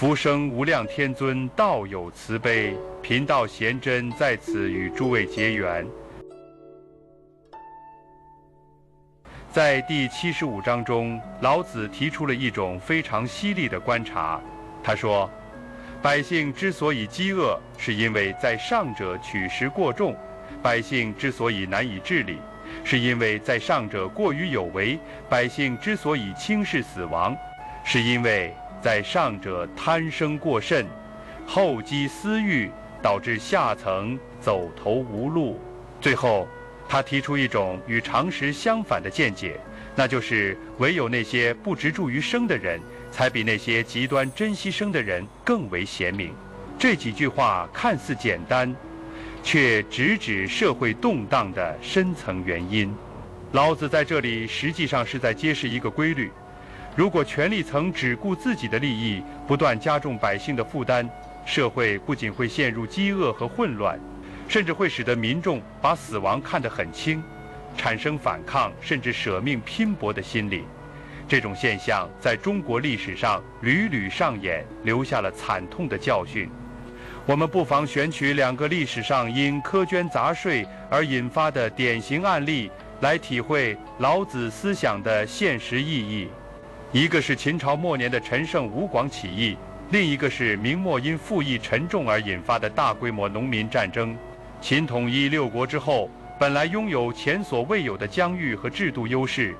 福生无量天尊道有慈悲，贫道贤真在此与诸位结缘。在第75章中，老子提出了一种非常犀利的观察。他说，百姓之所以饥饿，是因为在上者取食过重；百姓之所以难以治理，是因为在上者过于有为；百姓之所以轻视死亡，是因为在上者贪生过甚，厚积私欲，导致下层走投无路。最后他提出一种与常识相反的见解，那就是唯有那些不执着于生的人，才比那些极端珍惜生的人更为贤明。这几句话看似简单，却直指社会动荡的深层原因。老子在这里实际上是在揭示一个规律：如果权力层只顾自己的利益，不断加重百姓的负担，社会不仅会陷入饥饿和混乱，甚至会使得民众把死亡看得很轻，产生反抗甚至舍命拼搏的心理。这种现象在中国历史上屡屡上演，留下了惨痛的教训。我们不妨选取2个历史上因苛捐杂税而引发的典型案例，来体会老子思想的现实意义。一个是秦朝末年的陈胜吴广起义，另一个是明末因赋役沉重而引发的大规模农民战争。秦统一6国之后，本来拥有前所未有的疆域和制度优势，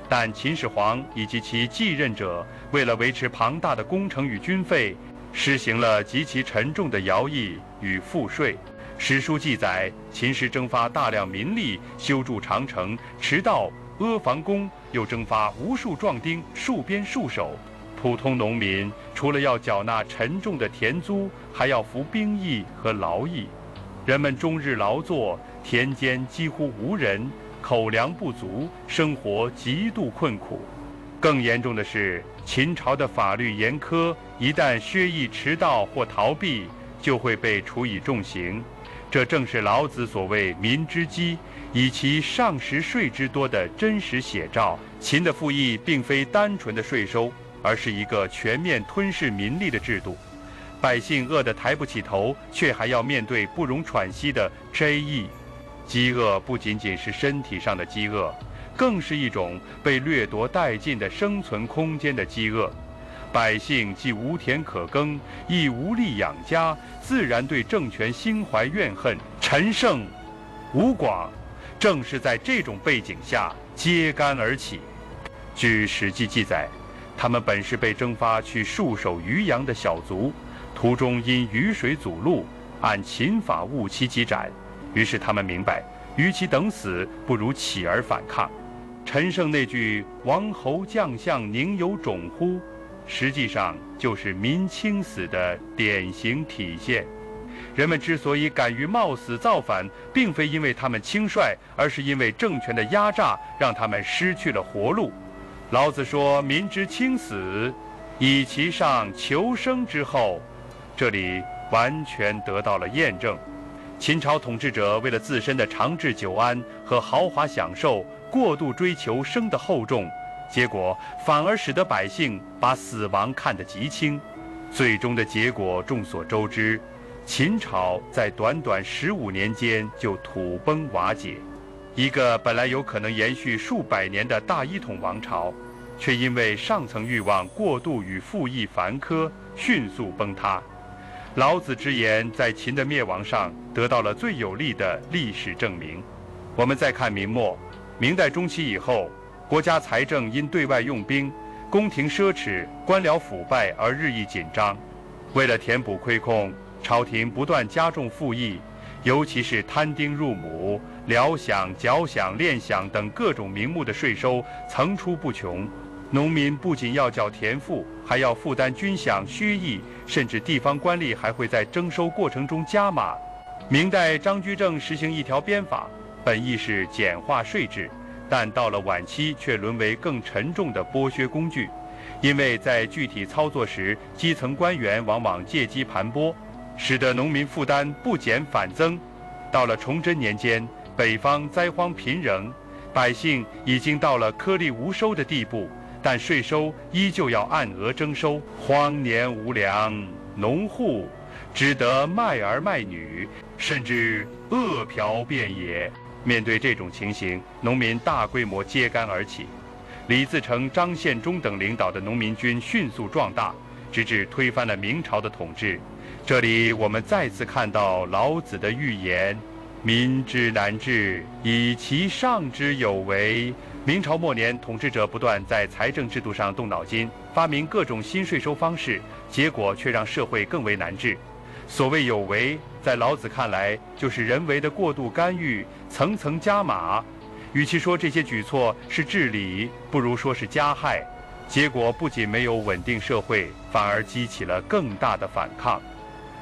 但秦始皇以及其继任者为了维持庞大的工程与军费，施行了极其沉重的徭役与赋税。史书记载，秦时征发大量民力，修筑长城、驰道、阿房宫，又征发无数壮丁，戍边戍守。普通农民除了要缴纳沉重的田租，还要服兵役和劳役。人们终日劳作，田间几乎无人，口粮不足，生活极度困苦。更严重的是，秦朝的法律严苛，一旦削役迟到或逃避，就会被处以重刑。这正是老子所谓民之饥，以其上食税之多的真实写照。秦的赋役并非单纯的税收，而是一个全面吞噬民力的制度。百姓饿得抬不起头，却还要面对不容喘息的摘役。饥饿不仅仅是身体上的饥饿，更是一种被掠夺殆尽的生存空间的饥饿。百姓既无田可耕，亦无力养家，自然对政权心怀怨恨。陈胜、吴广正是在这种背景下揭竿而起。据《史记》记载，他们本是被征发去戍守渔阳的小卒，途中因雨水阻路，按秦法误期击斩。于是他们明白，与其等死，不如起而反抗。陈胜那句“王侯将相宁有种乎”，实际上就是民轻死的典型体现。人们之所以敢于冒死造反，并非因为他们轻率，而是因为政权的压榨让他们失去了活路。老子说：“民之轻死，以其上求生之后。”这里完全得到了验证。秦朝统治者为了自身的长治久安和豪华享受，过度追求生的厚重，结果反而使得百姓把死亡看得极轻。最终的结果众所周知，秦朝在短短15年间就土崩瓦解。一个本来有可能延续数百年的大一统王朝，却因为上层欲望过度与赋役繁苛，迅速崩塌。老子之言在秦的灭亡上得到了最有力的历史证明。我们再看明末、明代中期以后，国家财政因对外用兵、宫廷奢侈、官僚腐败而日益紧张。为了填补亏空，朝廷不断加重赋役，尤其是摊丁入亩、辽饷、缴饷、练饷等各种名目的税收层出不穷。农民不仅要缴田赋，还要负担军饷、靴役，甚至地方官吏还会在征收过程中加码。明代张居正实行一条鞭法，本意是简化税制，但到了晚期却沦为更沉重的剥削工具。因为在具体操作时，基层官员往往借机盘剥，使得农民负担不减反增。到了崇祯年间，北方灾荒频仍，百姓已经到了颗粒无收的地步，但税收依旧要按额征收。荒年无粮，农户只得卖儿卖女，甚至饿殍遍野。面对这种情形，农民大规模揭竿而起。李自成、张献忠等领导的农民军迅速壮大，直至推翻了明朝的统治。这里我们再次看到老子的预言：民之难治，以其上之有为。明朝末年，统治者不断在财政制度上动脑筋，发明各种新税收方式，结果却让社会更为难治。所谓有为，在老子看来，就是人为的过度干预，层层加码。与其说这些举措是治理，不如说是加害。结果不仅没有稳定社会，反而激起了更大的反抗。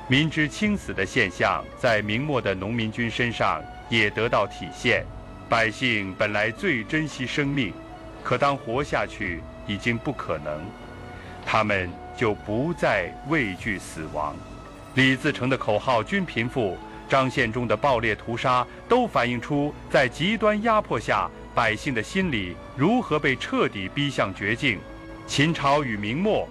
民之轻死的现象，在明末的农民军身上也得到体现。百姓本来最珍惜生命，可当活下去已经不可能，他们就不再畏惧死亡。李自成的口号均贫富，张献忠的暴烈屠杀，都反映出在极端压迫下，百姓的心理如何被彻底逼向绝境。秦朝与明末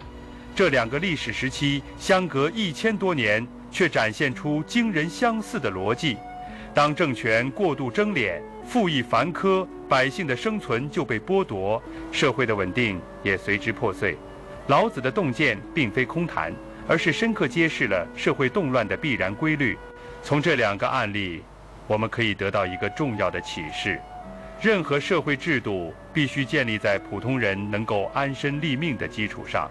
这两个历史时期相隔1000多年，却展现出惊人相似的逻辑。当政权过度争敛，赋役繁苛，百姓的生存就被剥夺，社会的稳定也随之破碎。老子的洞见并非空谈，而是深刻揭示了社会动乱的必然规律。从这两个案例，我们可以得到一个重要的启示：任何社会制度必须建立在普通人能够安身立命的基础上。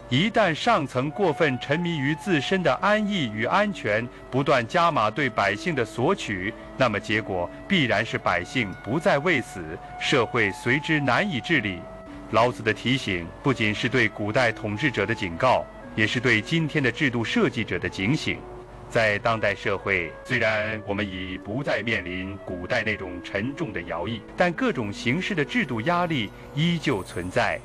一旦上层过分沉迷于自身的安逸与安全，不断加码对百姓的索取，那么结果必然是百姓不再畏死，社会随之难以治理。老子的提醒不仅是对古代统治者的警告，也是对今天的制度设计者的警醒。在当代社会，虽然我们已不再面临古代那种沉重的徭役，但各种形式的制度压力依旧存在，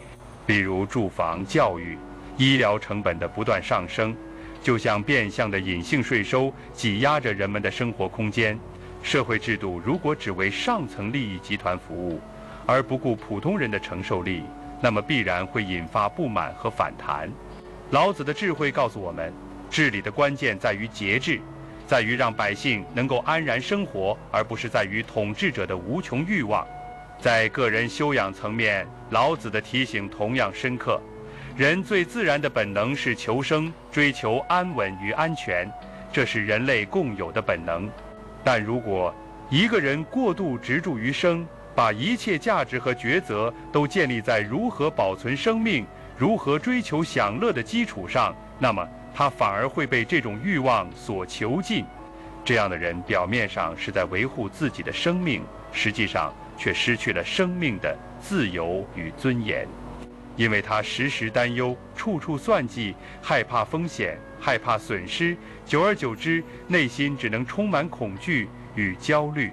比如住房、教育、医疗成本的不断上升，就像变相的隐性税收挤压着人们的生活空间。社会制度如果只为上层利益集团服务，而不顾普通人的承受力，那么必然会引发不满和反弹。老子的智慧告诉我们，治理的关键在于节制，在于让百姓能够安然生活，而不是在于统治者的无穷欲望。在个人修养层面，老子的提醒同样深刻。人最自然的本能是求生，追求安稳与安全，这是人类共有的本能。但如果一个人过度执着于生，把一切价值和抉择都建立在如何保存生命、如何追求享乐的基础上，那么他反而会被这种欲望所囚禁。这样的人表面上是在维护自己的生命，实际上却失去了生命的自由与尊严。因为他时时担忧，处处算计，害怕风险，害怕损失，久而久之，内心只能充满恐惧与焦虑。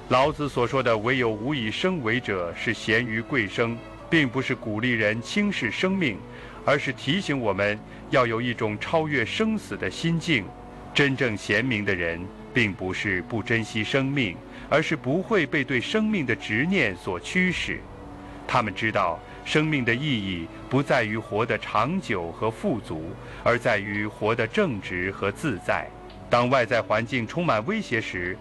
老子所说的唯有无以生为者，是贤于贵生，并不是鼓励人轻视生命，而是提醒我们要有一种超越生死的心境。真正贤明的人，并不是不珍惜生命，而是不会被对生命的执念所驱使。他们知道生命的意义不在于活得长久和富足，而在于活得正直和自在。当外在环境充满威胁时，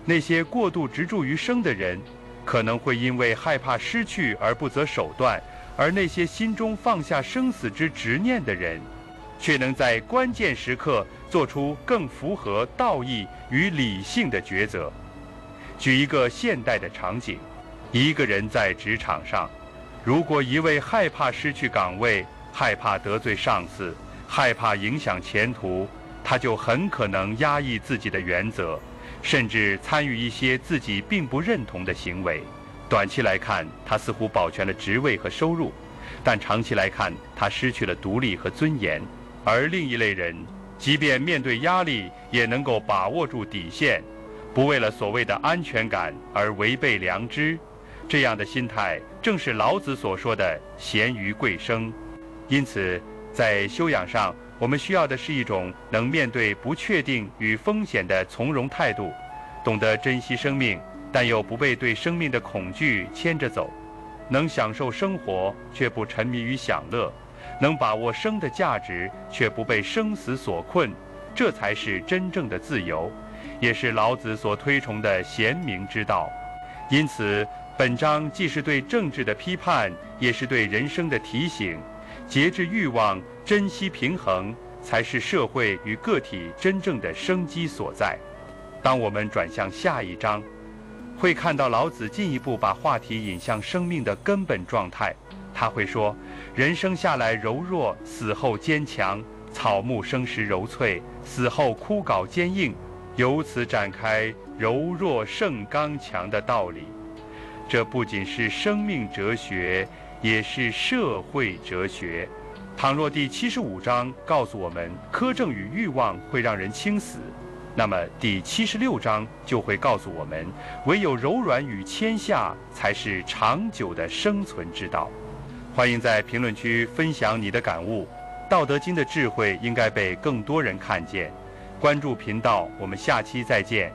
那些过度执着于生的人，可能会因为害怕失去而不择手段，而那些心中放下生死之执念的人，却能在关键时刻做出更符合道义与理性的抉择。举一个现代的场景，一个人在职场上，如果一味害怕失去岗位，害怕得罪上司，害怕影响前途，他就很可能压抑自己的原则，甚至参与一些自己并不认同的行为。短期来看，他似乎保全了职位和收入，但长期来看，他失去了独立和尊严。而另一类人，即便面对压力，也能够把握住底线，不为了所谓的安全感而违背良知。这样的心态正是老子所说的贤于贵生。因此，在修养上，我们需要的是一种能面对不确定与风险的从容态度，懂得珍惜生命，但又不被对生命的恐惧牵着走。能享受生活却不沉迷于享乐，能把握生的价值却不被生死所困，这才是真正的自由，也是老子所推崇的贤明之道。因此，本章既是对政治的批判，也是对人生的提醒。节制欲望，珍惜平衡，才是社会与个体真正的生机所在。当我们转向下一章，会看到老子进一步把话题引向生命的根本状态。他会说，人生下来柔弱，死后坚强；草木生时柔脆，死后枯槁坚硬。由此展开柔弱胜刚强的道理。这不仅是生命哲学，也是社会哲学。倘若第75章告诉我们苛政与欲望会让人轻死，那么第76章就会告诉我们，唯有柔软与谦下才是长久的生存之道。欢迎在评论区分享你的感悟。《道德经》的智慧应该被更多人看见。关注频道，我们下期再见。